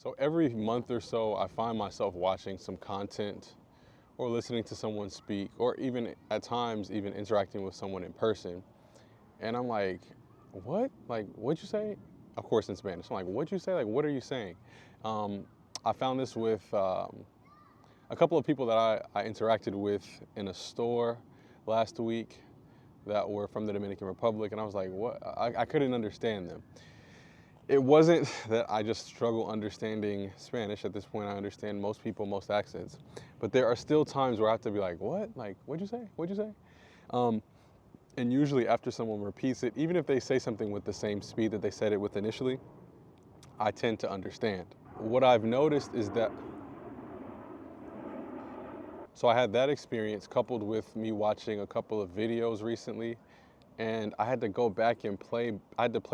So every month or so, I find myself watching some content or listening to someone speak, or even at times, even interacting with someone in person. And I'm like, what? Like, what'd you say? Of course, in Spanish. I'm like, what'd you say? Like, what are you saying? I found this with a couple of people that I interacted with in a store last week that were from the Dominican Republic. And I was like, what? I couldn't understand them. It wasn't that I just struggle understanding Spanish. At this point, I understand most people, most accents. But there are still times where I have to be like, what? Like, what'd you say? What'd you say? And usually after someone repeats it, even if they say something with the same speed that they said it with initially, I tend to understand. What I've noticed is that, so I had that experience coupled with me watching a couple of videos recently, and I had to go back and play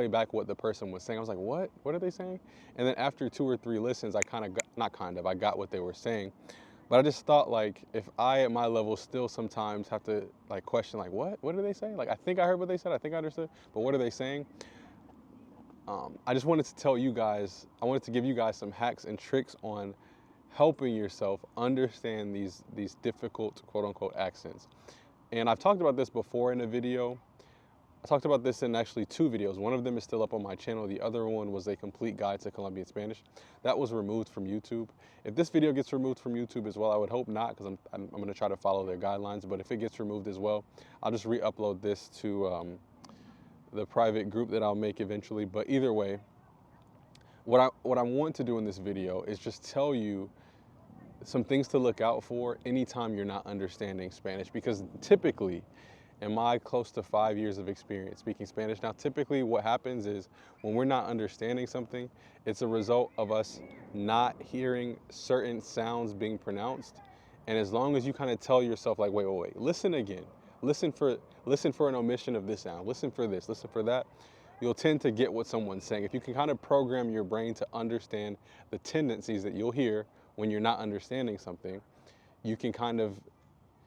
back what the person was saying. I was like, what? What are they saying? And then after 2 or 3 listens, I I got what they were saying. But I just thought, like, if I, at my level, still sometimes have to, like, question, like, what? What did they say? Like, I think I heard what they said. I think I understood. But what are they saying? I just wanted to tell you guys, I wanted to give you guys some hacks and tricks on helping yourself understand these difficult, quote-unquote, accents. And I've talked about this before in a video. I talked about this in actually 2 videos. One of them is still up on my channel. The other one was a complete guide to Colombian Spanish. That was removed from YouTube. If this video gets removed from YouTube as well, I would hope not, because I'm going to try to follow their guidelines. But if it gets removed as well, I'll just re-upload this to the private group that I'll make eventually. But either way, what I want to do in this video is just tell you some things to look out for anytime you're not understanding Spanish, because typically, in my close to 5 years of experience speaking Spanish, now typically what happens is when we're not understanding something, it's a result of us not hearing certain sounds being pronounced. And as long as you kind of tell yourself, like, wait, listen again. Listen for an omission of this sound. Listen for this, listen for that. You'll tend to get what someone's saying. If you can kind of program your brain to understand the tendencies that you'll hear when you're not understanding something, you can kind of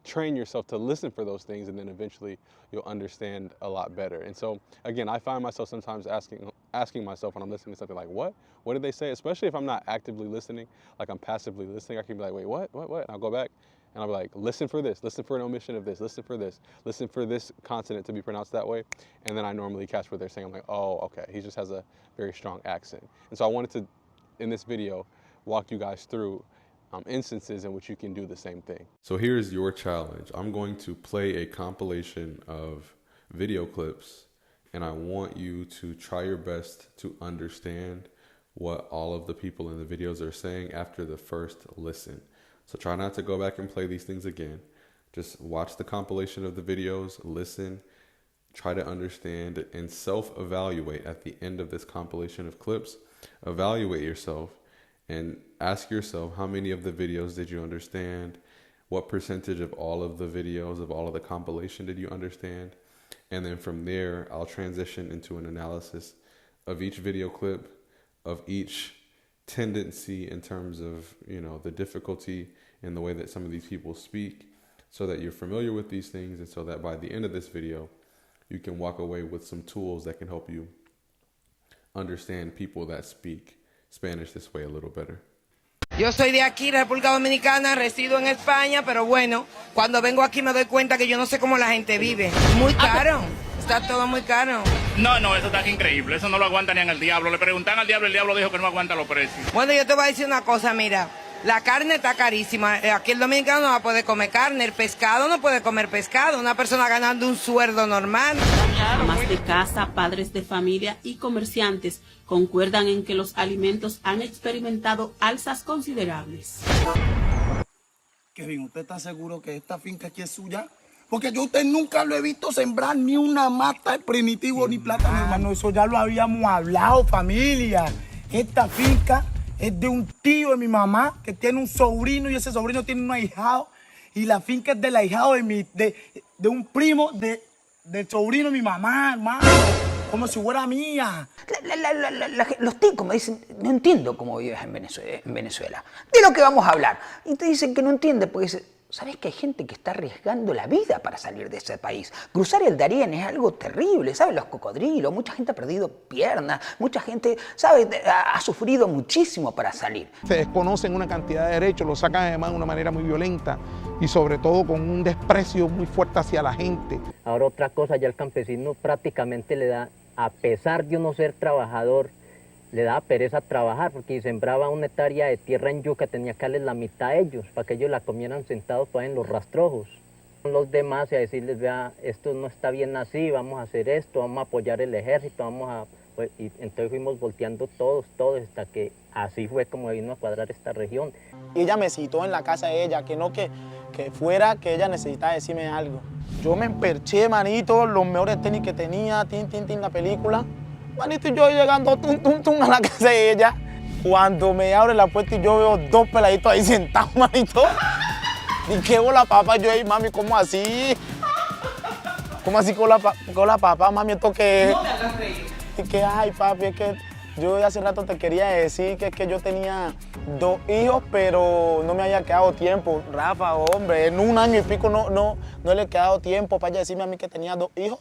train yourself to listen for those things, and then eventually you'll understand a lot better. And so again, I find myself sometimes asking myself when I'm listening to something like, what did they say? Especially if I'm not actively listening, like I'm passively listening, I can be like, wait, what? And I'll go back and I'll be like, listen for this, listen for an omission of this, listen for this consonant to be pronounced that way. And then I normally catch what they're saying. I'm like, oh, okay, he just has a very strong accent. And so I wanted to, in this video, walk you guys through instances in which you can do the same thing. So here's your challenge. I'm going to play a compilation of video clips, and I want you to try your best to understand what all of the people in the videos are saying after the first listen. So try not to go back and play these things again. Just watch the compilation of the videos, listen, try to understand, and self-evaluate at the end of this compilation of clips. Evaluate yourself and ask yourself, how many of the videos did you understand? What percentage of all of the videos, of all of the compilation did you understand? And then from there, I'll transition into an analysis of each video clip, of each tendency in terms of, the difficulty in the way that some of these people speak, so that you're familiar with these things, and so that by the end of this video, you can walk away with some tools that can help you understand people that speak Spanish this way a little better. Yo soy de aquí, República Dominicana, resido en España, pero bueno, cuando vengo aquí me doy cuenta que yo no sé cómo la gente vive. Muy caro, está todo muy caro. No, eso está increíble, eso no lo aguanta ni en el diablo. Le preguntan al diablo, el diablo dijo que no aguanta los precios. Bueno, yo te voy a decir una cosa, mira, la carne está carísima. Aquí el dominicano no va a poder comer carne, el pescado no puede comer pescado, una persona ganando un sueldo normal. Amas de casa, padres de familia y comerciantes concuerdan en que los alimentos han experimentado alzas considerables. Kevin, ¿usted está seguro que esta finca aquí es suya? Porque yo a usted nunca lo he visto sembrar ni una mata de primitivo ni plátano, hermano. Eso ya lo habíamos hablado, familia. Esta finca es de un tío de mi mamá que tiene un sobrino, y ese sobrino tiene un ahijado. Y la finca es del ahijado de un primo del sobrino de mi mamá, hermano. Como si fuera mía. Los ticos me dicen, no entiendo cómo vives en Venezuela. De lo que vamos a hablar. Y te dicen que no entiende porque ¿Sabés que hay gente que está arriesgando la vida para salir de ese país? Cruzar el Darién es algo terrible, ¿sabes? Los cocodrilos, mucha gente ha perdido piernas, mucha gente, ¿sabes? Ha sufrido muchísimo para salir. Se desconocen una cantidad de derechos, lo sacan además de una manera muy violenta y sobre todo con un desprecio muy fuerte hacia la gente. Ahora otra cosa, ya el campesino prácticamente le da, a pesar de uno ser trabajador, le daba pereza trabajar porque si sembraba una hectárea de tierra en yuca tenía que darles la mitad a ellos para que ellos la comieran sentados pues, en los rastrojos. Los demás y a decirles, vea, esto no está bien así, vamos a hacer esto, vamos a apoyar el ejército, pues, y entonces fuimos volteando todos, hasta que así fue como vino a cuadrar esta región. Y ella me citó en la casa de ella, que no que fuera, que ella necesitaba decirme algo. Yo me emperché, manito, los mejores tenis que tenía, la película. Manito, y yo llegando a la casa de ella, cuando me abre la puerta y yo veo dos peladitos ahí sentados, manito. Y qué bola papá, yo ahí, mami, ¿cómo así? ¿Cómo así con la papá, mami? ¿Esto qué es? No te hagas reír. Y que, ay, papi, es que yo hace rato te quería decir que es que yo tenía 2 hijos, pero no me había quedado tiempo. Rafa, hombre, en 1 año y pico no le he quedado tiempo para ella decirme a mí que tenía 2 hijos.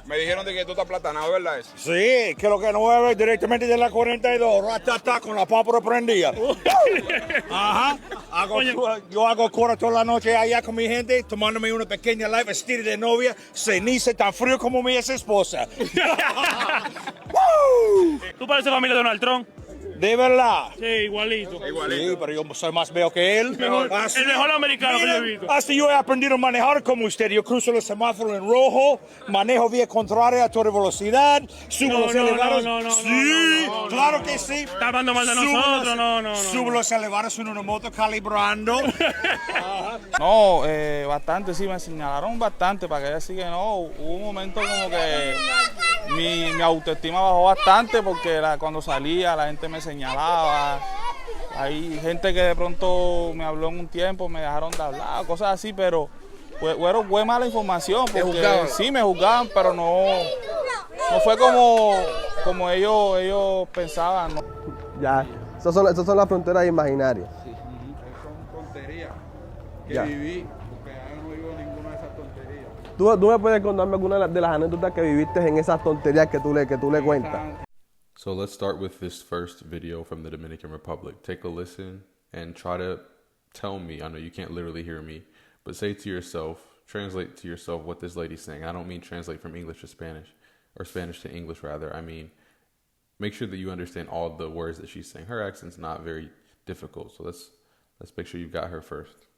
Me dijeron de que tú estás platanado, ¿verdad eso? Sí, que lo que no es directamente de la 42, ratata, con la pólvora prendida. Ajá. Yo hago coro toda la noche allá con mi gente, tomándome una pequeña live vestida de novia, ceniza, tan frío como mi ex esposa. ¿Tú pareces familia de Donald Trump? ¿De verdad? Sí, igualito. Sí, pero yo soy más veo que él. El mejor americano que yo he visto. Así yo he aprendido a manejar como usted. Yo cruzo los semáforos en rojo, manejo vía contraria a toda velocidad, subo los elevados. Sí, claro que sí. Está hablando mal de nosotros, no. Subo los elevados en una moto calibrando. No, bastante, sí, me señalaron bastante para que ella sí que no. Hubo un momento como que mi autoestima bajó bastante porque cuando salía la gente me señalaba. Hay gente que de pronto me habló en un tiempo, me dejaron de hablar, cosas así, pero fue mala información porque sí me juzgaban, pero no fue como ellos pensaban, ¿no? Ya, esas son las fronteras imaginarias. Sí. Son tonterías que Ya. viví, porque yo no vivo ninguna de esas tonterías. ¿Tú me puedes contarme alguna de las anécdotas que viviste en esas tonterías que tú le cuentas? So let's start with this first video from the Dominican Republic. Take a listen and try to tell me, I know you can't literally hear me, but say to yourself, translate to yourself what this lady's saying. I don't mean translate from English to Spanish, or Spanish to English rather. I mean, make sure that you understand all the words that she's saying. Her accent's not very difficult, so let's make sure you've got her first.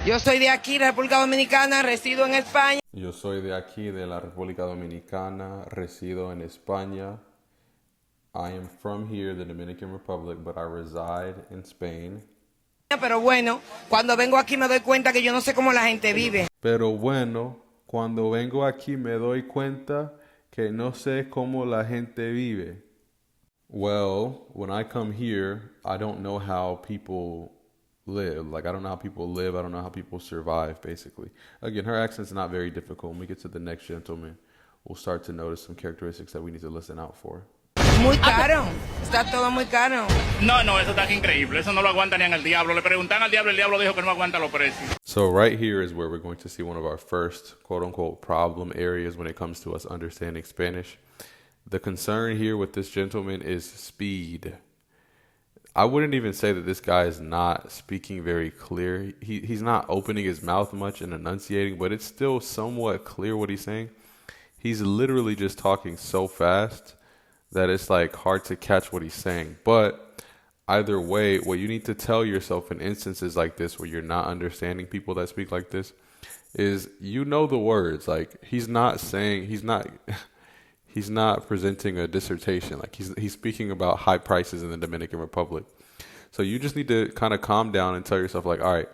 Yo soy de aquí, República Dominicana, resido en España. Yo soy de aquí, de la República Dominicana, resido en España. I am from here, the Dominican Republic, but I reside in Spain. Pero bueno, cuando vengo aquí me doy cuenta que yo no sé cómo la gente vive. Pero bueno, cuando vengo aquí me doy cuenta que no sé cómo la gente vive. Well, when I come here, I don't know how people live. Like, I don't know how people live. I don't know how people survive, basically. Again, her accent's not very difficult. When we get to the next gentleman, we'll start to notice some characteristics that we need to listen out for. Muy caro, está todo muy caro. No, eso está increíble. Eso no lo aguanta ni en el diablo. Le preguntan al diablo, el diablo dijo que no aguanta los precios. So right here is where we're going to see one of our first quote-unquote problem areas when it comes to us understanding Spanish. The concern here with this gentleman is speed. I wouldn't even say that this guy is not speaking very clear. He's not opening his mouth much and enunciating, but it's still somewhat clear what he's saying. He's literally just talking so fast that it's like hard to catch what he's saying. But either way, what you need to tell yourself in instances like this where you're not understanding people that speak like this is, you know, the words. Like, he's not presenting a dissertation. Like, he's speaking about high prices in the Dominican Republic. So you just need to kind of calm down and tell yourself, like, all right,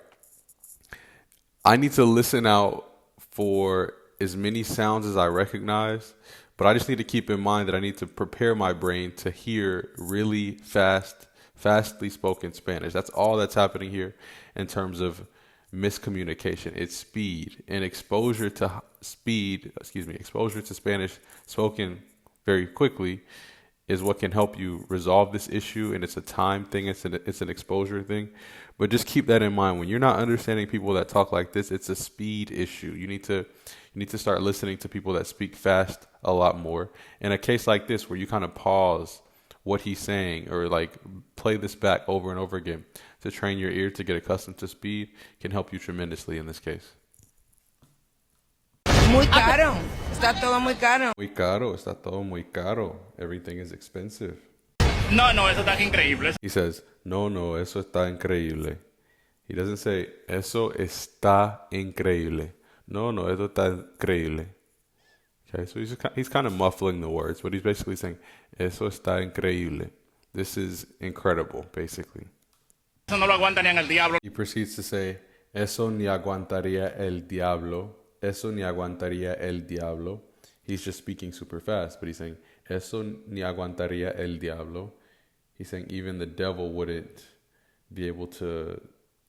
I need to listen out for as many sounds as I recognize, but I just need to keep in mind that I need to prepare my brain to hear really fastly spoken Spanish. That's all that's happening here in terms of miscommunication. It's speed and exposure to Spanish spoken very quickly is what can help you resolve this issue, and it's a time thing, it's an exposure thing. But just keep that in mind. When you're not understanding people that talk like this, it's a speed issue. You need to start listening to people that speak fast a lot more. In a case like this where you kind of pause what he's saying or like play this back over and over again to train your ear to get accustomed to speed can help you tremendously in this case. Muy caro. Está todo muy caro. Muy caro, está todo muy caro. Everything is expensive. No, eso está increíble. He says, no, eso está increíble. He doesn't say, eso está increíble. No, eso está increíble. Okay, so he's kind of muffling the words, but he's basically saying, eso está increíble. This is incredible, basically. Eso no lo aguanta ni en el diablo. He proceeds to say, eso ni aguantaría el diablo. Eso ni aguantaría el diablo. He's just speaking super fast, but he's saying, eso ni aguantaría el diablo. He's saying even the devil wouldn't be able to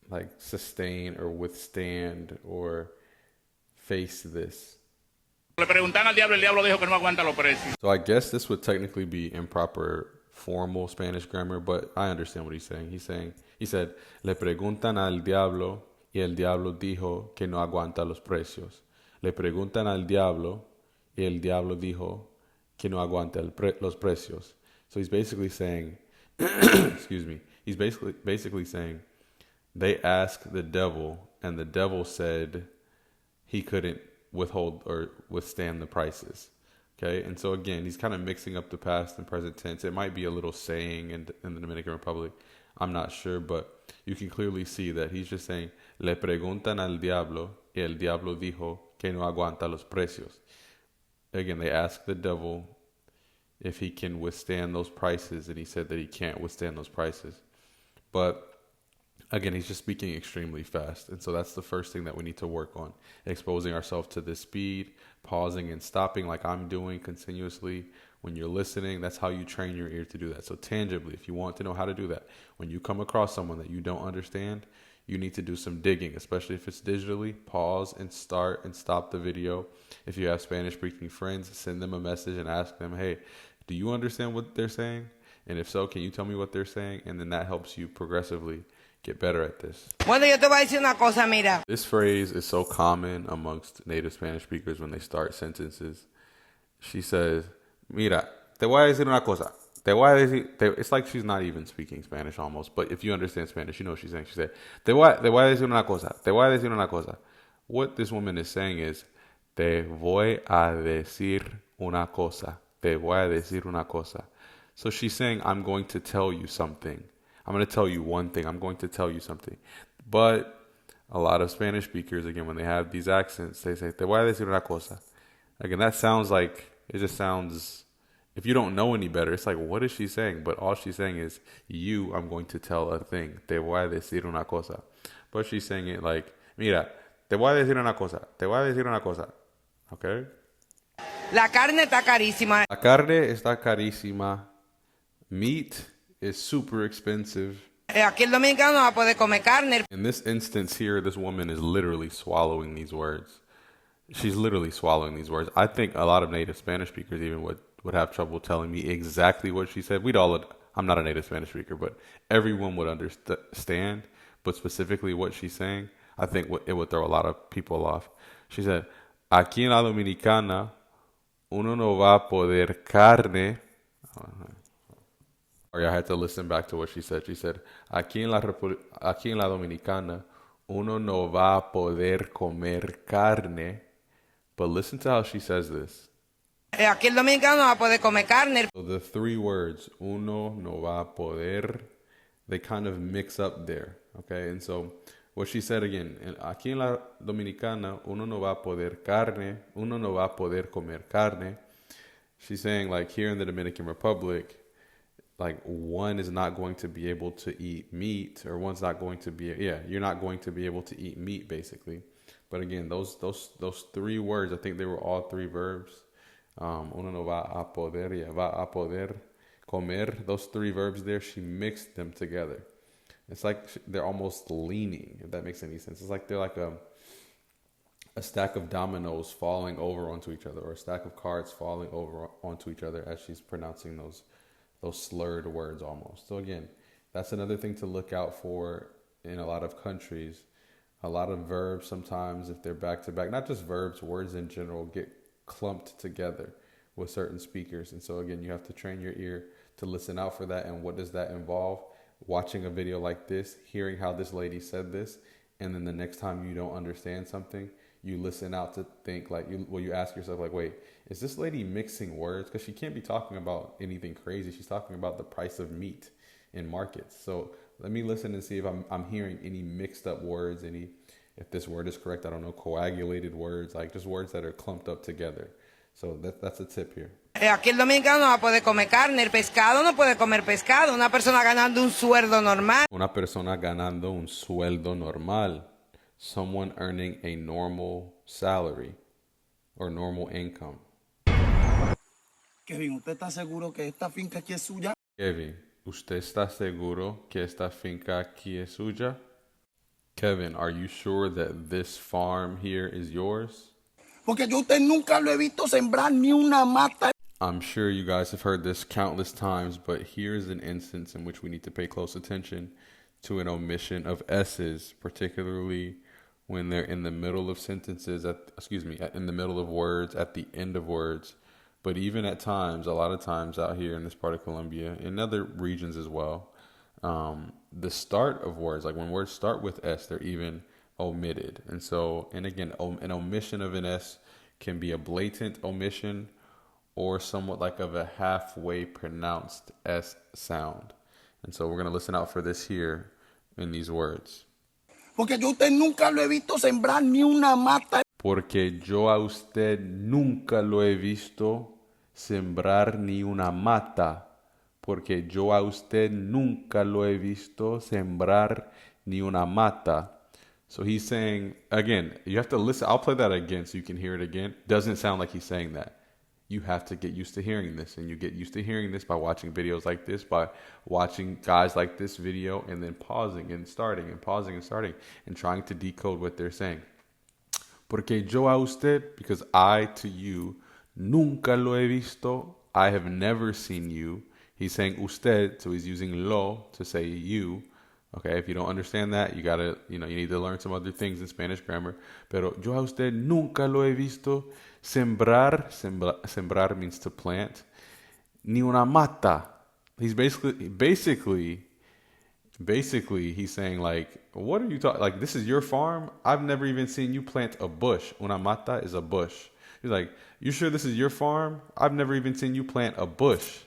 like sustain or withstand or face this. Le preguntan al diablo, el diablo dijo que no aguanta los precios. So I guess this would technically be improper formal Spanish grammar, but I understand what he's saying. He said, le preguntan al diablo y el diablo dijo que no aguanta los precios. Le preguntan al diablo y el diablo dijo que no aguanta los precios. So he's basically saying, excuse me, he's basically saying they asked the devil and the devil said he couldn't withhold or withstand the prices. Okay, and so again, he's kind of mixing up the past and present tense. It might be a little saying in the Dominican Republic. I'm not sure, but you can clearly see that he's just saying, le preguntan al diablo y el diablo dijo que no aguanta los precios. Again, they asked the devil if he can withstand those prices, and he said that he can't withstand those prices. But again, he's just speaking extremely fast. And so that's the first thing that we need to work on, exposing ourselves to this speed, pausing and stopping like I'm doing continuously. When you're listening, that's how you train your ear to do that. So tangibly, if you want to know how to do that, when you come across someone that you don't understand, you need to do some digging, especially if it's digitally. Pause and start and stop the video. If you have Spanish-speaking friends, send them a message and ask them, hey, do you understand what they're saying? And if so, can you tell me what they're saying? And then that helps you progressively get better at this. Bueno, yo te voy a decir una cosa, mira. This phrase is so common amongst native Spanish speakers when they start sentences. She says, mira, te voy a decir una cosa. Te voy a decir, it's like she's not even speaking Spanish almost, but if you understand Spanish, you know what she's saying. She said, te voy a decir una cosa. Te voy a decir una cosa. What this woman is saying is, te voy a decir una cosa. Te voy a decir una cosa. So she's saying, I'm going to tell you something. I'm going to tell you one thing. I'm going to tell you something. But a lot of Spanish speakers, again, when they have these accents, they say, te voy a decir una cosa. Again, that sounds like, it just sounds, if you don't know any better, it's like, what is she saying? But all she's saying is, I'm going to tell a thing. Te voy a decir una cosa. But she's saying it like, mira, te voy a decir una cosa. Te voy a decir una cosa. Okay? La carne está carísima. La carne está carísima. Meat is super expensive. Aquí el dominicano no va a poder comer carne. In this instance here, this woman is literally swallowing these words. She's literally swallowing these words. I think a lot of native Spanish speakers even would have trouble telling me exactly what she said. I'm not a native Spanish speaker, but everyone would understand. But specifically what she's saying, I think it would throw a lot of people off. She said, aquí en la Dominicana, uno no va a poder carne. Sorry, I had to listen back to what she said. She said, aquí en la Dominicana, uno no va a poder comer carne. But listen to how she says this. Aquí el dominicano no va a poder comer carne. So the three words, uno no va a poder, they kind of mix up there. Okay, and so what she said again, aquí en la Dominicana, uno no va a poder carne, uno no va a poder comer carne. She's saying like here in the Dominican Republic, like one is not going to be able to eat meat, or one's not going to be, you're not going to be able to eat meat basically. But again, those three words, I think they were all three verbs. Uno no va a poder, va a poder comer. Those three verbs there, she mixed them together. It's like they're almost leaning, if that makes any sense. It's like they're like a stack of dominoes falling over onto each other, or a stack of cards falling over onto each other as she's pronouncing those slurred words almost. So again, that's another thing to look out for in a lot of countries. A lot of verbs sometimes, if they're back to back, not just verbs, words in general get clumped together with certain speakers. And so again, you have to train your ear to listen out for that. And what does that involve? Watching a video like this, hearing how this lady said this, and then the next time you don't understand something, you listen out to think like, you ask yourself like, wait, is this lady mixing words? Because she can't be talking about anything crazy. She's talking about the price of meat in markets. So let me listen and see if I'm hearing any mixed up words, if this word is correct, I don't know, coagulated words, like just words that are clumped up together. So that's a tip here. Aquí el dominicano no va a poder comer carne, el pescado no puede comer pescado, una persona ganando un sueldo normal. Una persona ganando un sueldo normal. Someone earning a normal salary or normal income. Kevin, ¿usted está seguro que esta finca aquí es suya? Kevin, ¿usted está seguro que esta finca aquí es suya? Kevin, are you sure that this farm here is yours? Porque yo usted nunca lo he visto sembrar ni una mata. I'm sure you guys have heard this countless times, but here's an instance in which we need to pay close attention to an omission of s's, particularly when they're in the middle of sentences, in the middle of words, at the end of words. But even at times, a lot of times out here in this part of Colombia, in other regions as well, the start of words, like when words start with S, they're even omitted. And again, an omission of an S can be a blatant omission or somewhat like of a halfway pronounced S sound. And so we're going to listen out for this here in these words. Porque yo usted nunca lo he visto sembrar ni una mata. Porque yo a usted nunca lo he visto sembrar ni una mata. Porque yo a usted nunca lo he visto sembrar ni una mata. So he's saying, again, you have to listen. I'll play that again so you can hear it again. Doesn't sound like he's saying that. You have to get used to hearing this. And you get used to hearing this by watching videos like this, by watching guys like this video, and then pausing and starting and pausing and starting and trying to decode what they're saying. Porque yo a usted, because I to you, nunca lo he visto. I have never seen you. He's saying usted, so he's using lo to say you. Okay, if you don't understand that, you need to learn some other things in Spanish grammar. Pero yo a usted nunca lo he visto sembrar. Sembrar means to plant. Ni una mata. He's basically he's saying like, what are you talking? Like, this is your farm? I've never even seen you plant a bush. Una mata is a bush. He's like, you sure this is your farm? I've never even seen you plant a bush.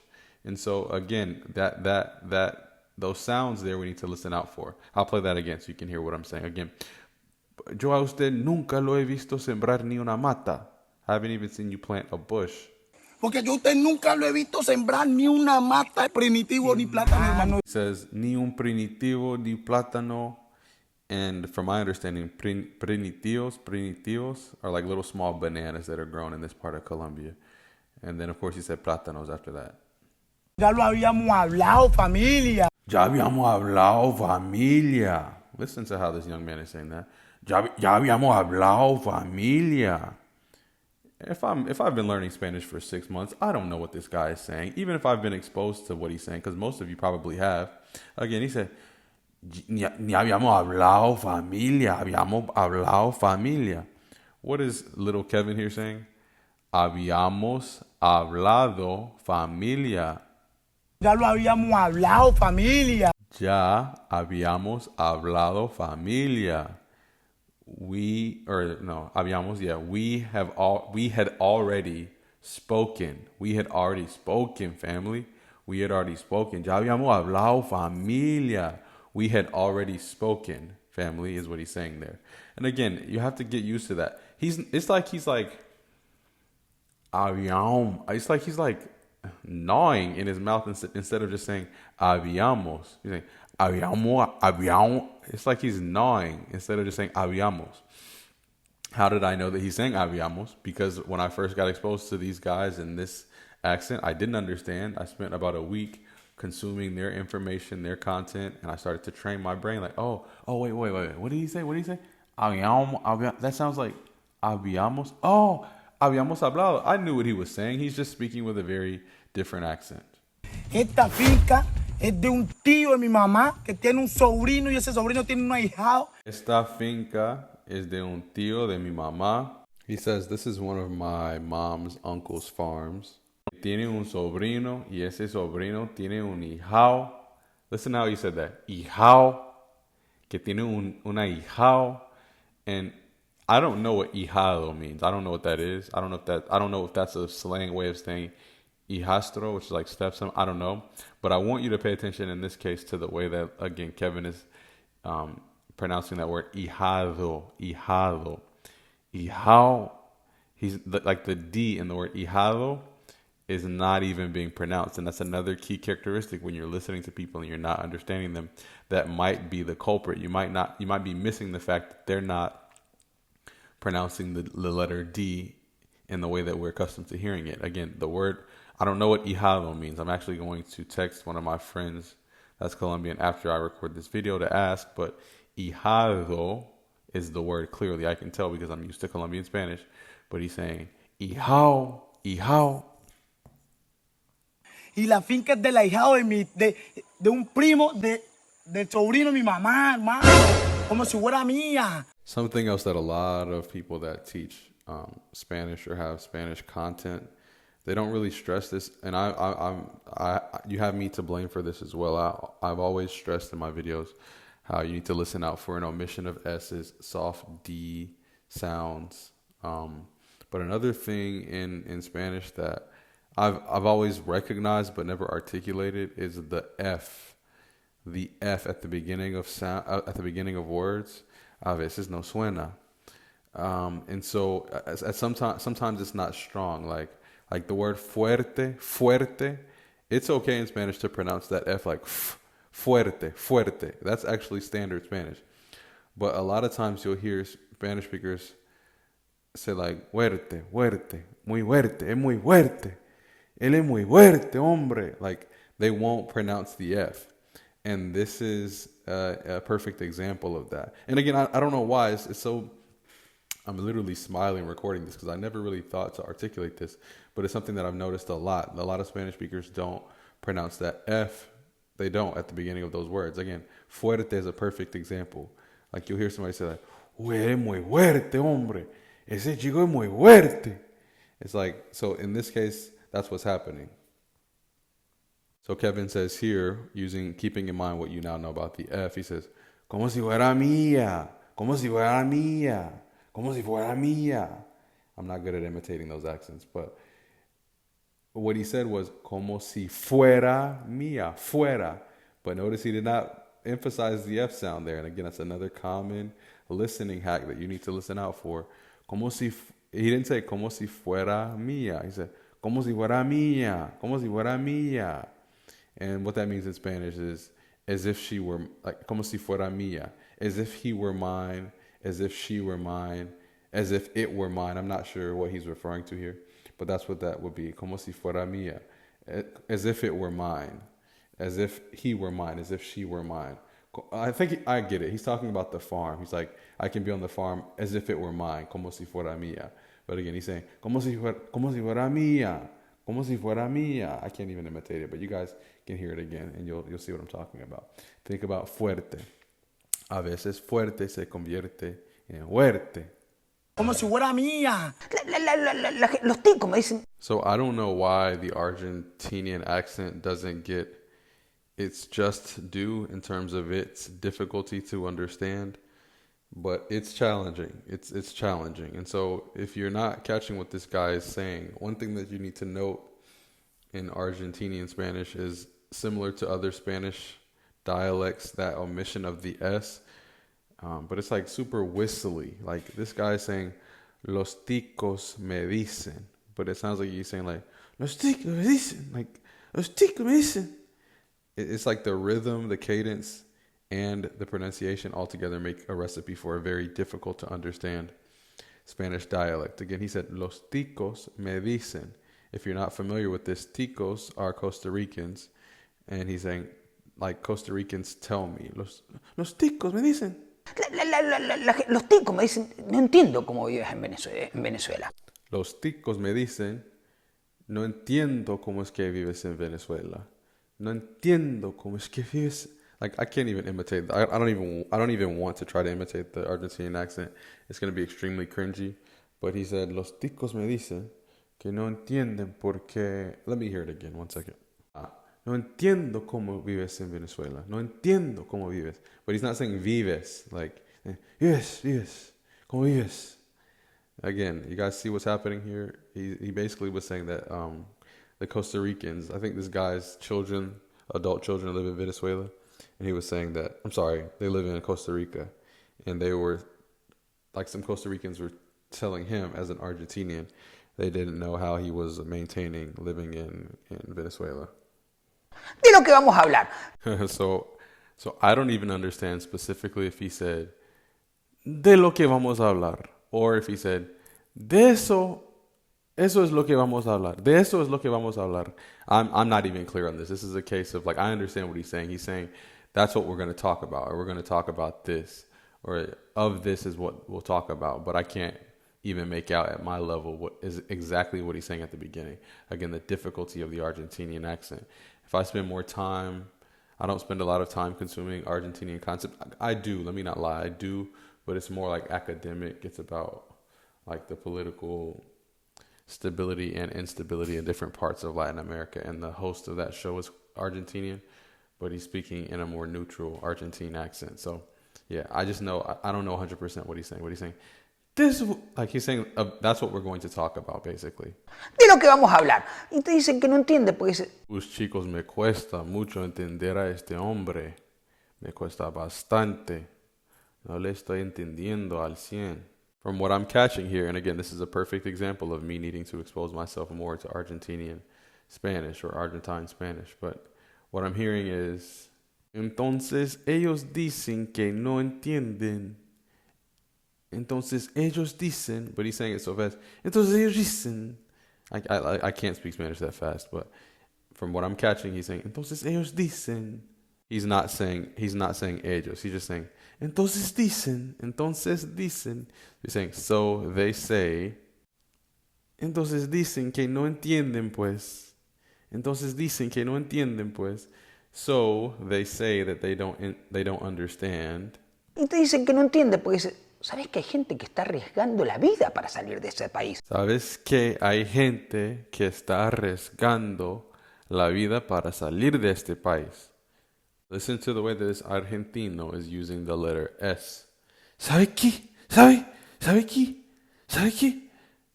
And so again, that those sounds there we need to listen out for. I'll play that again so you can hear what I'm saying. Again, yo a usted nunca lo he visto sembrar ni una mata. I haven't even seen you plant a bush. Porque yo usted nunca lo he visto sembrar ni una mata, primitivo ni plátano, hermano. It says ni un primitivo ni plátano. And from my understanding, primitivos are like little small bananas that are grown in this part of Colombia. And then of course he said plátanos after that. Ya lo habíamos hablado, familia. Ya habíamos hablado, familia. Listen to how this young man is saying that. Ya habíamos hablado, familia. If I've been learning Spanish for 6 months, I don't know what this guy is saying. Even if I've been exposed to what he's saying, because most of you probably have. Again, he said, ni habíamos hablado, familia. Habíamos hablado, familia. What is little Kevin here saying? Habíamos hablado, familia. Ya lo habíamos hablado, familia. Ya habíamos hablado, familia. We had already spoken. We had already spoken, family. We had already spoken. Ya habíamos hablado, familia. We had already spoken, family, is what he's saying there. And again, you have to get used to that. It's like he's gnawing in his mouth instead of just saying habíamos. He's saying habíamos. It's like he's gnawing instead of just saying habíamos. How did I know that he's saying habíamos? Because when I first got exposed to these guys in this accent, I didn't understand. I spent about a week consuming their information, their content, and I started to train my brain like, oh, wait. What did he say? Habíamos. That sounds like habíamos. Oh, habíamos hablado. I knew what he was saying. He's just speaking with a very different accent. Esta finca es de un tío de mi mamá que tiene un sobrino y ese sobrino tiene un ahijado. Esta finca es de un tío de mi mamá. He says this is one of my mom's uncle's farms. Tiene un sobrino y ese sobrino tiene un hijao. Listen how he said that. Hijao. Que tiene un ahijao. And I don't know what hijado means. I don't know what that is. I don't know if that's a slang way of saying hijastro, which is like stepson. I don't know. But I want you to pay attention in this case to the way that, again, Kevin is pronouncing that word hijado. Hijado. Hijao. Like the D in the word hijado is not even being pronounced. And that's another key characteristic when you're listening to people and you're not understanding them. That might be the culprit. You might be missing the fact that they're not pronouncing the letter D in the way that we're accustomed to hearing it. Again, the word, I don't know what hijado means. I'm actually going to text one of my friends that's Colombian after I record this video to ask, but hijado is the word clearly. I can tell because I'm used to Colombian Spanish, but he's saying hijao, hijao. Y la finca es del ahijado de un primo del sobrino de mi mamá, hermano. Como si fuera mía. Something else that a lot of people that teach Spanish or have Spanish content, they don't really stress this. And you have me to blame for this as well. I've always stressed in my videos how you need to listen out for an omission of S's, soft D sounds. But another thing in Spanish that I've always recognized but never articulated is the F. The F at the beginning of at the beginning of words. A veces no suena. And so sometimes it's not strong. Like the word fuerte. It's okay in Spanish to pronounce that F like fuerte. That's actually standard Spanish. But a lot of times you'll hear Spanish speakers say like fuerte, muy fuerte, es muy fuerte. Él es muy fuerte, hombre. Like they won't pronounce the F. And this is a perfect example of that. And again, I don't know why. It's so, I'm literally smiling recording this because I never really thought to articulate this. But it's something that I've noticed a lot. A lot of Spanish speakers don't pronounce that F. They don't at the beginning of those words. Again, fuerte is a perfect example. Like you'll hear somebody say like, uy, es muy fuerte, hombre. Ese chico es muy fuerte. It's like, so in this case, that's what's happening. So Kevin says here, keeping in mind what you now know about the F, he says, como si fuera mía, como si fuera mía, como si fuera mía. I'm not good at imitating those accents, but what he said was, como si fuera mía, fuera. But notice he did not emphasize the F sound there. And again, that's another common listening hack that you need to listen out for. He didn't say, como si fuera mía. He said, como si fuera mía, como si fuera mía. And what that means in Spanish is as if she were, like, como si fuera mía, as if he were mine, as if she were mine, as if it were mine. I'm not sure what he's referring to here, but that's what that would be, como si fuera mía, as if it were mine, as if he were mine, as if she were mine. I think I get it. He's talking about the farm. He's like, I can be on the farm as if it were mine, como si fuera mía. But again, he's saying, como si fuera mía. Como si fuera mía. I can't even imitate it, but you guys can hear it again, and you'll see what I'm talking about. Think about fuerte. A veces fuerte se convierte en fuerte. Como si fuera mía. Los ticos me dicen. So I don't know why the Argentinian accent doesn't get its just due in terms of its difficulty to understand, but it's challenging. It's challenging. And so if you're not catching what this guy is saying, one thing that you need to note in Argentinian Spanish is similar to other Spanish dialects, that omission of the S, but it's like super whistly. Like this guy is saying, los ticos me dicen, but it sounds like he's saying like, los ticos me dicen, like, los ticos me dicen. It's like the rhythm, the cadence, and the pronunciation altogether make a recipe for a very difficult to understand Spanish dialect. Again, he said, los ticos me dicen. If you're not familiar with this, ticos are Costa Ricans. And he's saying, like, Costa Ricans tell me, los ticos me dicen. Los ticos me dicen, no entiendo cómo vives en Venezuela. Los ticos me dicen, no entiendo cómo es que vives en Venezuela. No entiendo cómo es que vives. Like, I can't even imitate. I don't even want to try to imitate the Argentinian accent. It's going to be extremely cringy. But he said, los ticos me dicen que no entienden por qué. Let me hear it again. 1 second. No entiendo cómo vives en Venezuela. No entiendo cómo vives. But he's not saying vives. Like, vives. ¿Cómo vives? Again, you guys see what's happening here? He basically was saying that the Costa Ricans, I think this guy's children, adult children, live in Venezuela. And he was saying that, I'm sorry, they live in Costa Rica. And they were, like some Costa Ricans were telling him as an Argentinian, they didn't know how he was maintaining living in Venezuela. De lo que vamos a hablar. So I don't even understand specifically if he said, de lo que vamos a hablar. Or if he said, de eso es lo que vamos a hablar. De eso es lo que vamos a hablar. I'm not even clear on this. This is a case of, like, I understand what he's saying. He's saying, that's what we're going to talk about. Or we're going to talk about this. Or of this is what we'll talk about. But I can't even make out at my level what is exactly what he's saying at the beginning. Again, the difficulty of the Argentinian accent. If I spend more time, I don't spend a lot of time consuming Argentinian concept. I do, let me not lie, I do, but it's more like academic. It's about like the political stability and instability in different parts of Latin America. And the host of that show is Argentinian, but he's speaking in a more neutral Argentine accent. So yeah, I just know, I don't know 100% what he's saying. What he's saying, this, like he's saying, that's what we're going to talk about, basically. De lo que vamos a hablar. Y te dicen que no entiende, pues. Chicos, me cuesta mucho entender a este hombre. Me cuesta bastante. No le estoy entendiendo al 100. From what I'm catching here, and again, this is a perfect example of me needing to expose myself more to Argentinian Spanish or Argentine Spanish. But what I'm hearing is, entonces ellos dicen que no entienden. Entonces ellos dicen, but he's saying it so fast. Entonces ellos dicen. I can't speak Spanish that fast, but from what I'm catching, he's saying, entonces ellos dicen. He's not saying ellos. He's just saying, entonces dicen. He's saying, so they say. Entonces dicen que no entienden, pues. Entonces dicen que no entienden, pues. So they say that they don't understand. Y te dicen que no entiende, pues. ¿Sabes que hay gente que está arriesgando la vida para salir de ese país? ¿Sabes que hay gente que está arriesgando la vida para salir de este país? Listen to the way that this argentino is using the letter S. ¿Sabe qué? ¿Sabe qué? ¿Sabe qué?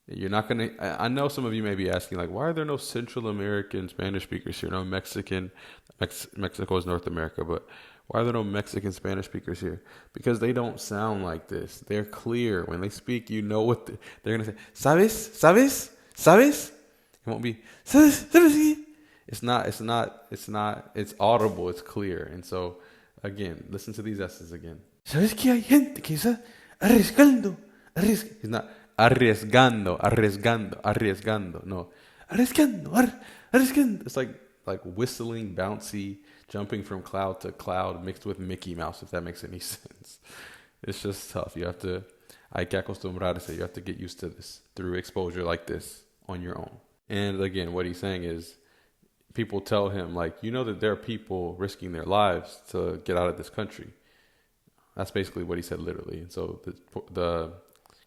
You're not going to... I know some of you may be asking, like, why are there no Central American Spanish speakers here? No Mexican. Mexico is North America, but... why are there no Mexican Spanish speakers here? Because they don't sound like this. They're clear. When they speak, you know what they're going to say. ¿Sabes? It won't be, ¿sabes? It's audible, it's clear. And so, again, listen to these S's again. ¿Sabes que hay gente que está arriesgando? He's not arriesgando. No. Arriesgando. It's like whistling, bouncy, jumping from cloud to cloud mixed with Mickey Mouse, if that makes any sense. It's just tough. Hay que acostumbrarse. You have to get used to this through exposure like this on your own. And again, what he's saying is people tell him, like, you know that there are people risking their lives to get out of this country. That's basically what he said literally. And so the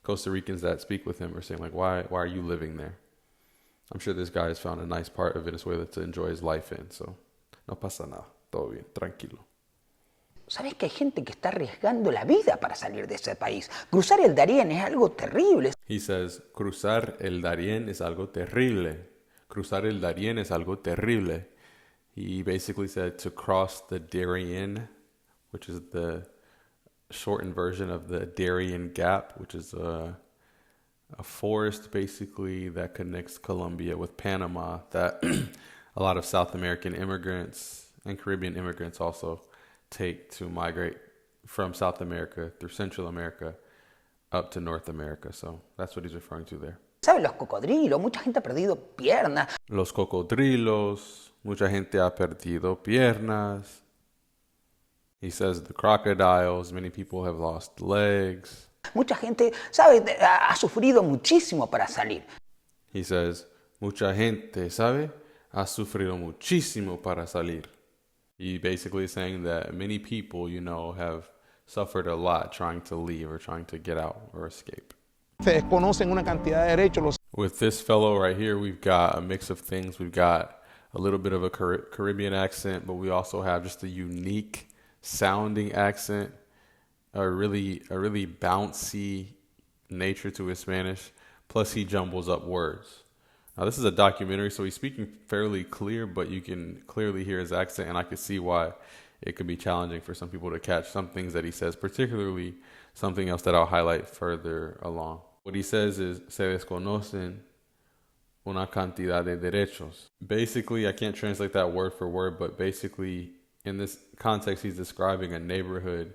Costa Ricans that speak with him are saying, like, why are you living there? I'm sure this guy has found a nice part of Venezuela to enjoy his life in, so no pasa nada, todo bien, tranquilo. ¿Sabes que hay gente que está arriesgando la vida para salir de ese país? Cruzar el Darién es algo terrible. He says, cruzar el Darién es algo terrible. Cruzar el Darién es algo terrible. He basically said to cross the Darien, which is the shortened version of the Darien Gap, which is a forest basically that connects Colombia with Panama that a lot of South American immigrants and Caribbean immigrants also take to migrate from South America through Central America up to North America. So that's what he's referring to there. ¿Sabes? Los cocodrilos, mucha gente ha perdido piernas. Los cocodrilos, mucha gente ha perdido piernas. He says the crocodiles, many people have lost legs. Mucha gente, ¿sabe? Ha sufrido muchísimo para salir. He says, mucha gente, ¿sabe? ha sufrido muchísimo para salir. He basically is saying that many people, you know, have suffered a lot trying to leave or trying to get out or escape. Se desconocen una cantidad de derechos. With this fellow right here, we've got a mix of things. We've got a little bit of a Caribbean accent, but we also have just a unique sounding accent, a really bouncy nature to his Spanish. Plus, he jumbles up words. Now, this is a documentary, so he's speaking fairly clear, but you can clearly hear his accent, and I can see why it could be challenging for some people to catch some things that he says, particularly something else that I'll highlight further along. What he says is, se desconocen una cantidad de derechos. Basically, I can't translate that word for word, but basically, in this context, he's describing a neighborhood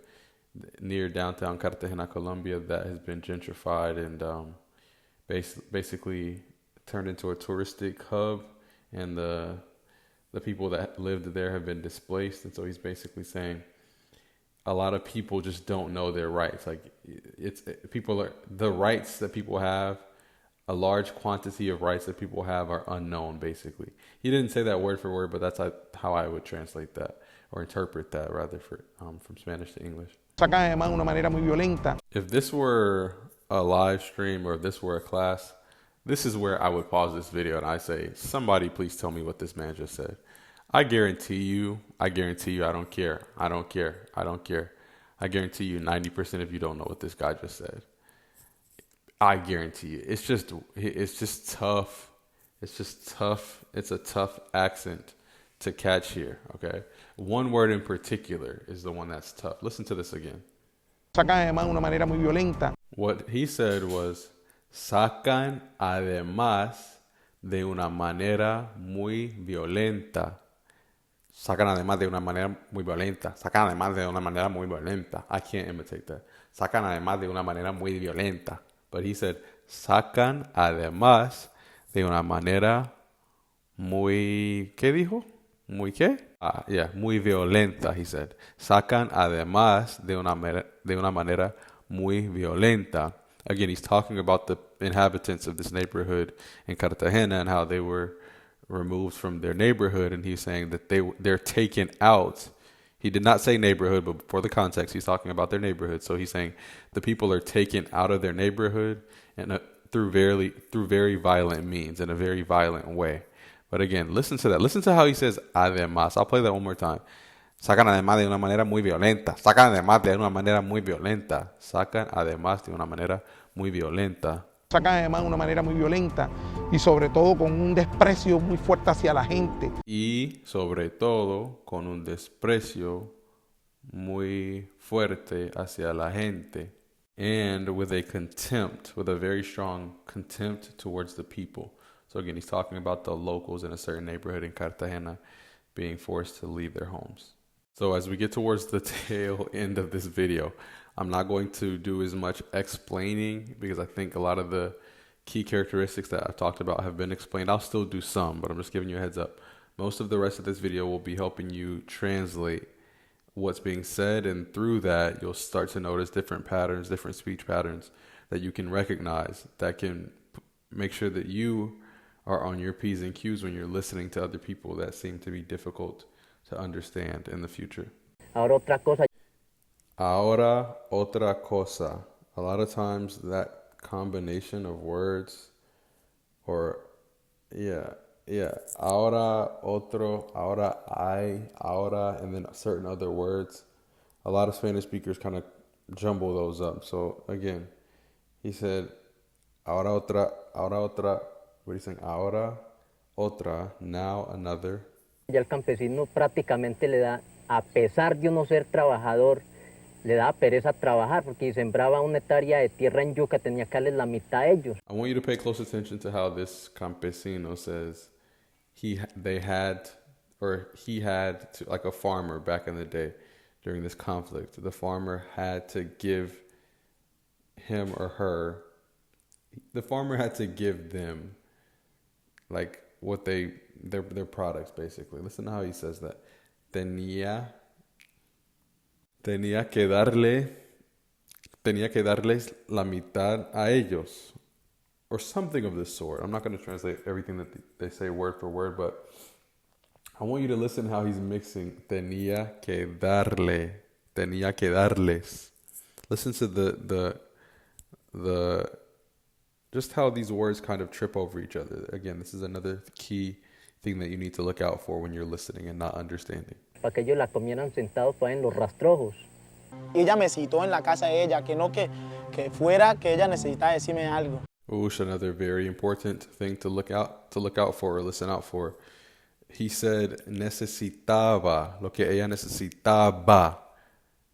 near downtown Cartagena, Colombia, that has been gentrified and basically turned into a touristic hub, and the people that lived there have been displaced. And so he's basically saying a lot of people just don't know their rights. Like the rights that people have, a large quantity of rights that people have are unknown, basically. He didn't say that word for word, but that's how I would translate that or interpret that rather from Spanish to English. Sacan además de una manera muy violenta. If this were a live stream or if this were a class, this is where I would pause this video and I say, somebody please tell me what this man just said. I guarantee you, I don't care. I guarantee you 90% of you don't know what this guy just said. I guarantee you. It's just tough. It's a tough accent to catch here, okay? One word in particular is the one that's tough. Listen to this again. Sacan además de una manera muy violenta. What he said was, sacan además de una manera muy violenta. Sacan además de una manera muy violenta. Sacan además de una manera muy violenta. I can't imitate that. Sacan además de una manera muy violenta. But he said, sacan además de una manera muy... ¿Qué dijo? ¿Muy qué? Muy violenta, he said. Sacan además de una manera muy violenta. Again, he's talking about the inhabitants of this neighborhood in Cartagena and how they were removed from their neighborhood, and he's saying that they're taken out. He did not say neighborhood, but for the context, he's talking about their neighborhood. So he's saying the people are taken out of their neighborhood and through very violent means, in a very violent way. But again, listen to that. Listen to how he says además. I'll play that one more time. Sacan además de una manera muy violenta. Sacan además de una manera muy violenta. Sacan además de una manera muy violenta. Sacan además de una manera muy violenta y sobre todo con un desprecio muy fuerte hacia la gente. Y sobre todo con un desprecio muy fuerte hacia la gente. And with a very strong contempt towards the people. So again, he's talking about the locals in a certain neighborhood in Cartagena being forced to leave their homes. So as we get towards the tail end of this video, I'm not going to do as much explaining because I think a lot of the key characteristics that I've talked about have been explained. I'll still do some, but I'm just giving you a heads up. Most of the rest of this video will be helping you translate what's being said, and through that, you'll start to notice different patterns, different speech patterns that you can recognize that can make sure that you are on your P's and Q's when you're listening to other people that seem to be difficult to understand in the future. Ahora otra cosa. A lot of times that combination of words ahora, otro, ahora, ahora, and then certain other words. A lot of Spanish speakers kind of jumble those up. So again, he said, ahora otra, what are you saying? Ahora, otra, now another. Ya el campesino prácticamente le da, a pesar de uno ser trabajador, le da pereza trabajar porque si sembraba una hectárea de tierra en yuca tenía que darles la mitad a ellos. I want you to pay close attention to how this campesino says he had to, like a farmer back in the day during this conflict, the farmer had to give him or her, the farmer had to give them like what their products basically. Listen to how he says that. Tenía que darles la mitad a ellos. or something of this sort. I'm not going to translate everything that they say word for word, but I want you to listen how he's mixing tenía que darles. Listen to the just how these words kind of trip over each other. Again, this is another key thing that you need to look out for when you're listening and not understanding. Para que ellos la comieran sentados fue en los rastrojos. Ella me citó en la casa de ella, que no que fuera que ella necesitaba decirme algo. Oosh, another very important thing to look out for or listen out for. He said necesitaba, lo que ella necesitaba.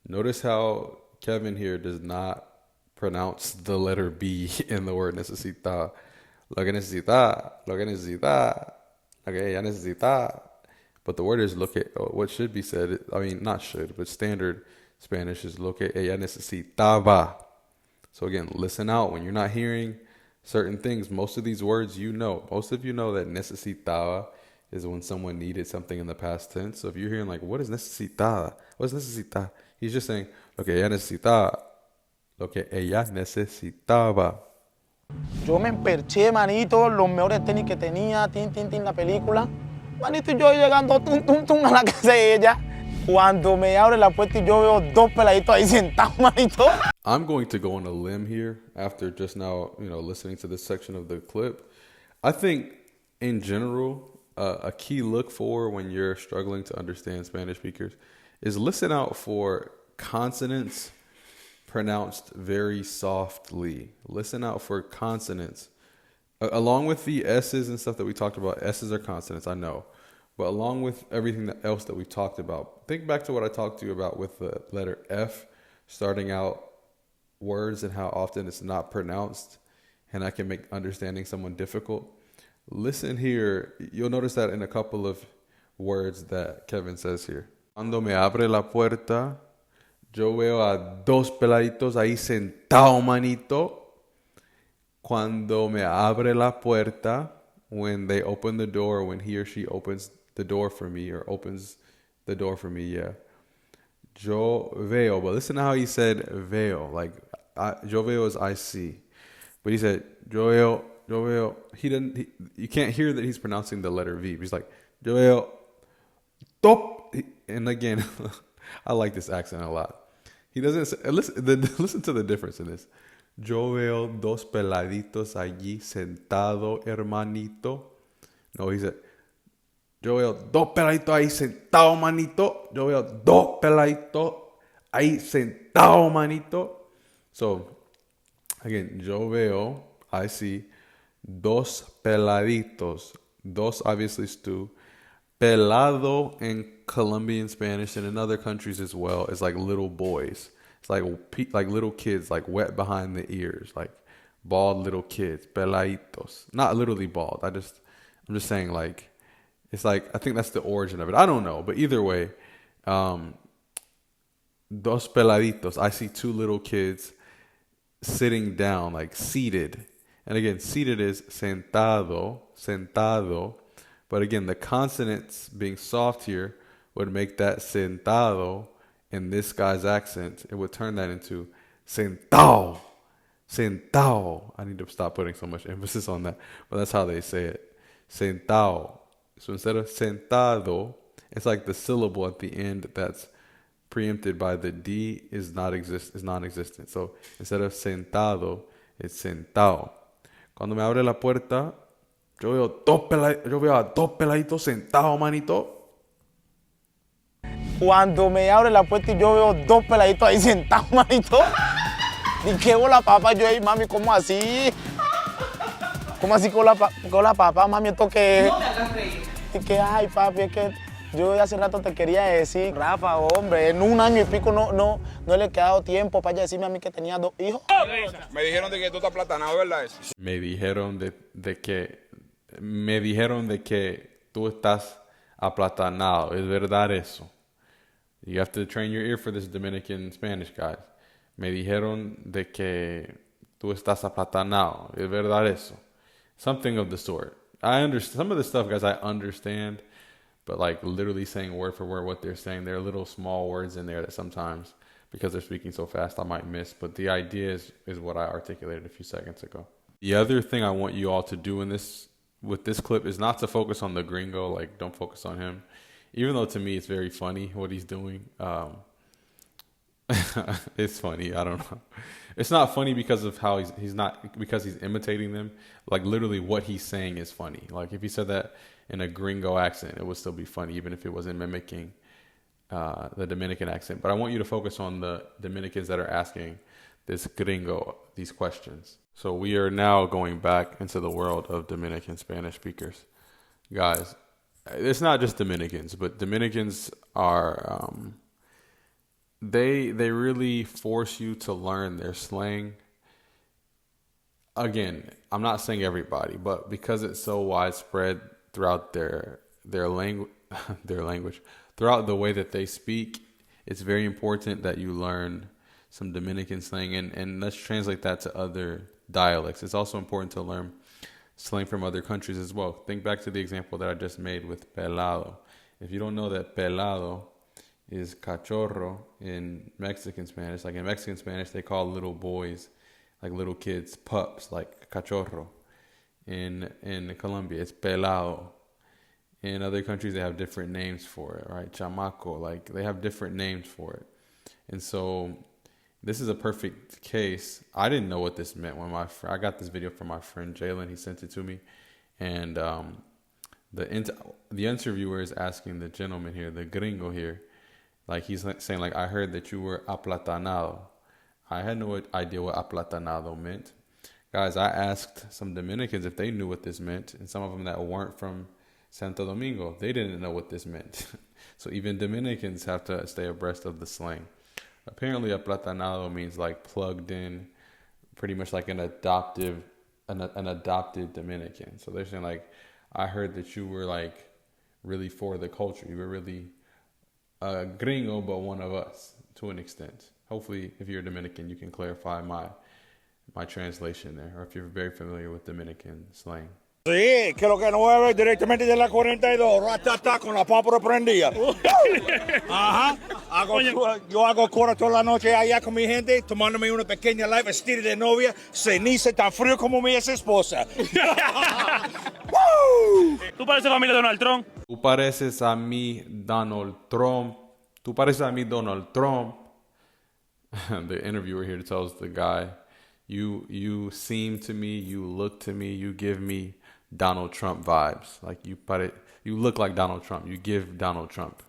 Notice how Kevin here does not pronounce the letter B in the word necesita. Lo que necesita, lo que necesita, lo que ella necesita. But the word is lo que, what should be said, I mean, not should, but standard Spanish is lo que ella necesitaba. So again, listen out when you're not hearing certain things. Most of these words most of you know that necesitaba is when someone needed something in the past tense. So if you're hearing like, what is necesitada? What is necesita? He's just saying, lo que ella necesitaba. Lo que ella necesitaba. Yo me emperché, manito, los mejores tenis que tenía, tin, la película. Manito, y yo llegando tum, a la casa de ella. Cuando me abre la puerta y yo veo dos peladitos ahí sentados, manito. I'm going to go on a limb here after just now, listening to this section of the clip. I think in general, a key look for when you're struggling to understand Spanish speakers is listen out for consonants pronounced very softly. Listen out for consonants. Along with the S's and stuff that we talked about, S's are consonants, I know. But along with everything else that we talked about, think back to what I talked to you about with the letter F, starting out words and how often it's not pronounced, and I can make understanding someone difficult. Listen here. You'll notice that in a couple of words that Kevin says here. Cuando me abre la puerta, yo veo a dos peladitos ahí sentado, manito. Cuando me abre la puerta, when they open the door, when he or she opens the door for me or opens the door for me, yeah. Yo veo, but listen to how he said veo. Like, yo veo is I see. But he said, yo veo. You can't hear that he's pronouncing the letter V. He's like, yo veo, top. And again, I like this accent a lot. He doesn't say, listen to the difference in this. Yo veo dos peladitos allí sentado, hermanito. No, he said, yo veo dos peladitos ahí sentado, manito. Yo veo dos peladitos ahí sentado, manito. So, again, yo veo, I see, dos peladitos. Dos obviously is two. Pelado in Colombian Spanish and in other countries as well is like little boys. It's like little kids, like wet behind the ears, like bald little kids, peladitos. Not literally bald. I'm just saying like, it's like, I think that's the origin of it. I don't know, but either way, dos peladitos. I see two little kids sitting down, like seated. And again, seated is sentado. But again, the consonants being soft here would make that sentado in this guy's accent. It would turn that into sentao. I need to stop putting so much emphasis on that. But that's how they say it. Sentao. So instead of sentado, it's like the syllable at the end that's preempted by the D is non-existent. So instead of sentado, it's sentao. Cuando me abre la puerta, yo veo a dos peladitos sentados, manito. Cuando me abre la puerta y yo veo dos peladitos ahí sentados, manito. ¿Y qué hola, papá? Yo ahí, mami, ¿cómo así? ¿Cómo así con la papá, mami? ¿Esto qué es? No me hagas reír. Y que, ay, papi, es que yo hace rato te quería decir, Rafa, hombre, en un año y pico no le he quedado tiempo para decirme a mí que tenía dos hijos. Me dijeron de que tú estás platanado, ¿verdad eso? Me dijeron de que tú estás aplatanado. ¿Es verdad eso? You have to train your ear for this Dominican Spanish, guys. Me dijeron de que tú estás aplatanado. ¿Es verdad eso? Something of the sort. I understand some of the stuff, guys. I understand, but like literally saying word for word what they're saying, there are little small words in there that sometimes, because they're speaking so fast, I might miss. But the idea is what I articulated a few seconds ago. The other thing I want you all to do with this clip is not to focus on the gringo. Like, don't focus on him. Even though to me it's very funny what he's doing. It's funny. I don't know. It's not funny because of how he's not because he's imitating them. Like, literally what he's saying is funny. Like, if he said that in a gringo accent, it would still be funny, even if it wasn't mimicking the Dominican accent. But I want you to focus on the Dominicans that are asking this gringo these questions. So we are now going back into the world of Dominican Spanish speakers. Guys, it's not just Dominicans, but Dominicans are, they really force you to learn their slang. Again, I'm not saying everybody, but because it's so widespread throughout their language, throughout the way that they speak, it's very important that you learn some Dominican slang, and let's translate that to other dialects. It's also important to learn slang from other countries as well. Think back to the example that I just made with pelado. If you don't know that pelado is cachorro in Mexican Spanish, like in Mexican Spanish, they call little boys, like little kids, pups, like cachorro. In Colombia, it's pelado. In other countries, they have different names for it, right? Chamaco, like they have different names for it. And so this is a perfect case. I didn't know what this meant when I got this video from my friend Jalen. He sent it to me, and the interviewer is asking the gentleman here, the gringo here, like he's saying, like, I heard that you were aplatanado. I had no idea what aplatanado meant. Guys, I asked some Dominicans if they knew what this meant, and some of them that weren't from Santo Domingo, they didn't know what this meant. So even Dominicans have to stay abreast of the slang. Apparently, aplatanado means like plugged in, pretty much like an adopted Dominican. So they're saying, like, I heard that you were like really for the culture. You were really a gringo, but one of us to an extent. Hopefully, if you're a Dominican, you can clarify my translation there, or if you're very familiar with Dominican slang. Sí, que lo que no voy a ver directamente de la 42, ratata con la pámpara prendida. Ajá. Yo hago coro toda la noche allá con mi gente, tomándome una pequeña live estilo de novia, ceniza tan frío como mi ex esposa. ¿Tú pareces familia de Donald Trump? Tú pareces a mí Donald Trump. Tú pareces a mí Donald Trump. The interviewer here tells the guy, you seem to me, you look to me, you give me Donald Trump vibes. Like you look like Donald Trump. You give Donald Trump.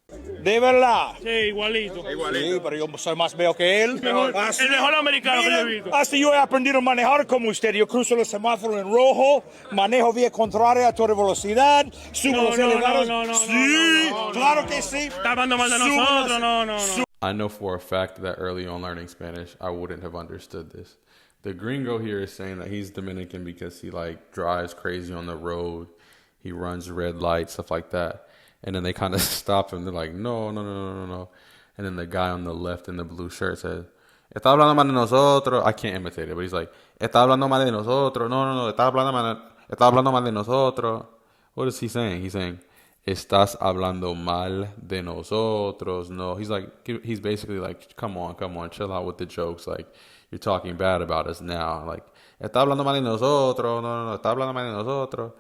De verdad. Sí, igualito. Sí, pero yo soy más veo que él. El mejor americano que yo he visto. Hasta yo he aprendido a manejar como usted. Yo cruzo los semáforos en rojo, manejo vía contraria a toda velocidad, subo los elevados. Sí, claro que sí. Está hablando mal de nosotros, no. I know for a fact that early on learning Spanish, I wouldn't have understood this. The gringo here is saying that he's Dominican because he like drives crazy on the road. He runs red lights, stuff like that. And then they kind of stop him. They're like, no. And then the guy on the left in the blue shirt says, está hablando mal de nosotros. I can't imitate it, but he's like, está hablando mal de nosotros. No, está hablando mal de nosotros. What is he saying? He's saying, estás hablando mal de nosotros. No, he's basically like, come on, chill out with the jokes. Like, you're talking bad about us now. Like, está hablando mal de nosotros. No, está hablando mal de nosotros.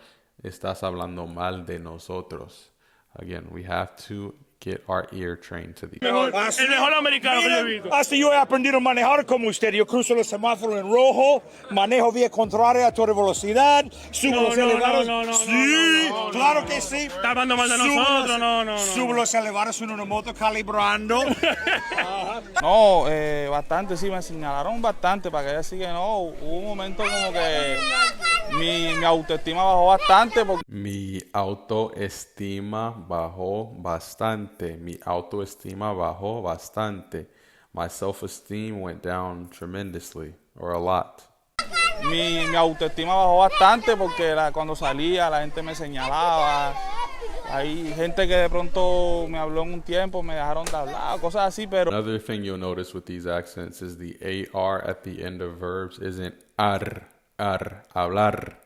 Estás hablando mal de nosotros. Again, we have to get our ear trained to these. El mejor americano que yo he visto. Hasta yo he aprendido a manejar como usted. Yo cruzo los semáforos en rojo, manejo vía contraria a toda velocidad, subo los elevados. Sí, claro que sí. Está hablando mal de nosotros, no. Subo los elevados en una moto calibrando. No, bastante, sí, me señalaron bastante para que ella siga. No, hubo un momento como que mi autoestima bajó bastante. Mi autoestima bajó bastante. My self-esteem went down tremendously, or a lot. Mi autoestima bajó bastante porque cuando salía la gente me señalaba. Hay gente que de pronto me habló en un tiempo, me dejaron de hablar, cosas así, pero... Another thing you'll notice with these accents is the AR at the end of verbs isn't ar. Hablar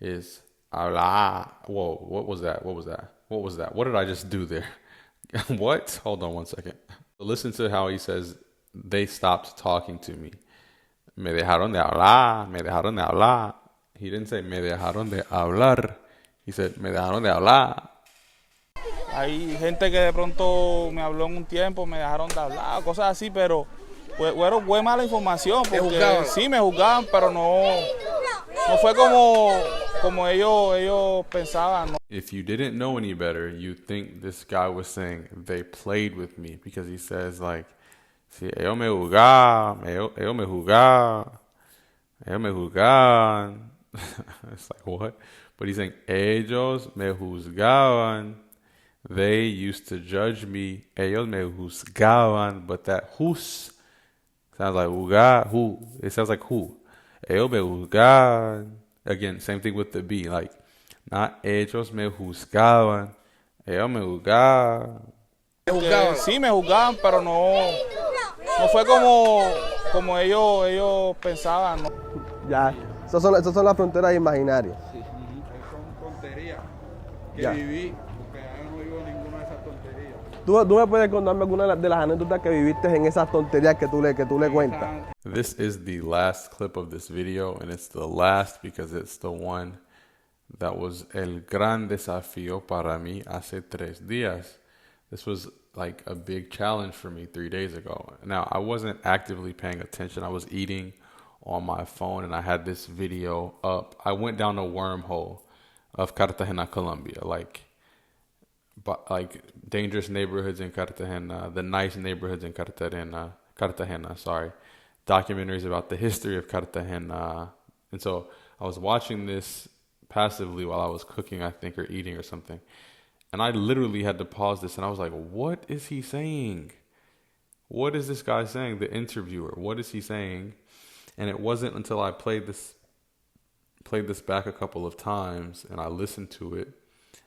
is hablar. Whoa, what was that? What did I just do there? What? Hold on one second. Listen to how he says, they stopped talking to me. me dejaron de hablar, me dejaron de hablar. He didn't say me dejaron de hablar. He said me dejaron de hablar. Hay gente que de pronto me habló en un tiempo, me dejaron de hablar, cosas así, pero fue mala información. Porque sí me juzgaban, pero no fue como ellos pensaban, ¿no? If you didn't know any better, you'd think this guy was saying they played with me, because he says like, sí, ellos me juzgaban, ellos me juzgaban, ellos me juzgaban. It's like, what? But he's saying, ellos me juzgaban. They used to judge me. Ellos me juzgaban. But that juz sounds like juzgar, who. It sounds like who. Ellos me juzgaban. Again, same thing with the B. Like, not ellos me juzgaban. Ellos me juzgaban. Sí me juzgaban, pero no fue como ellos pensaban, ¿no? Ya, esas son las fronteras imaginarias. Son tonterías que Ya. viví, porque yo no vivo ninguna de esas tonterías. ¿Tú me puedes contarme alguna de las anécdotas que viviste en esas tonterías que tú le cuentas? This is the last clip of this video, and it's the last because it's the one that was el gran desafío para mí hace 3 días. This was like a big challenge for me 3 days ago. Now, I wasn't actively paying attention. I was eating on my phone, and I had this video up. I went down a wormhole of Cartagena, Colombia, like dangerous neighborhoods in Cartagena, the nice neighborhoods in Cartagena, documentaries about the history of Cartagena. And so I was watching this passively while I was cooking, I think, or eating or something. And I literally had to pause this, and I was like, what is he saying? What is this guy saying? The interviewer, what is he saying? And it wasn't until I played this back a couple of times and I listened to it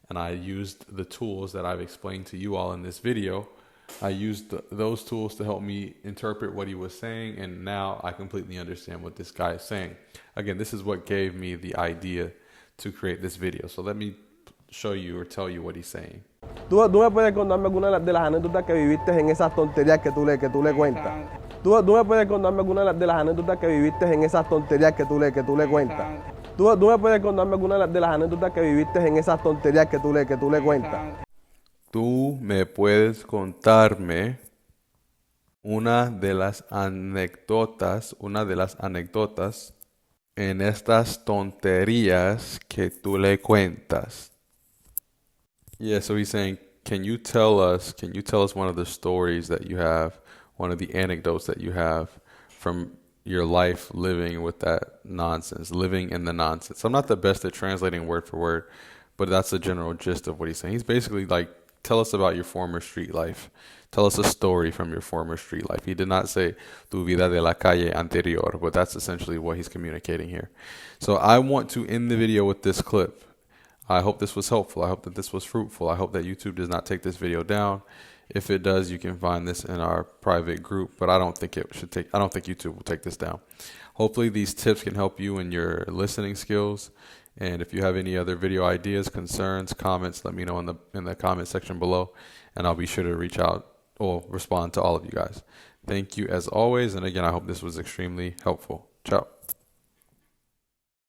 and I used the tools that I've explained to you all in this video. I used those tools to help me interpret what he was saying, and now I completely understand what this guy is saying. Again, this is what gave me the idea to create this video. So let me show you or tell you what he's saying. ¿Tú me puedes contarme alguna de las anécdotas que viviste en esas tonterías que tú le cuentas? ¿Tú me puedes contarme alguna de las anécdotas que viviste en esas tonterías que tú le cuentas? ¿Tú me puedes contarme alguna de las anécdotas que viviste en esas tonterías que tú le cuentas? Tú me puedes contarme una de las anécdotas en estas tonterías que tú le cuentas. Yeah, so he's saying, can you tell us one of the stories that you have, one of the anecdotes that you have from your life living with that nonsense, living in the nonsense? I'm not the best at translating word for word, but that's the general gist of what he's saying. He's basically like, tell us about your former street life. Tell us a story from your former street life. He did not say tu vida de la calle anterior, but that's essentially what he's communicating here. So I want to end the video with this clip. I hope this was helpful. I hope that this was fruitful. I hope that YouTube does not take this video down. If it does, you can find this in our private group, but I don't think YouTube will take this down. Hopefully these tips can help you in your listening skills. And if you have any other video ideas, concerns, comments, let me know in the comment section below, and I'll be sure to reach out or respond to all of you guys. Thank you as always. And again, I hope this was extremely helpful. Ciao.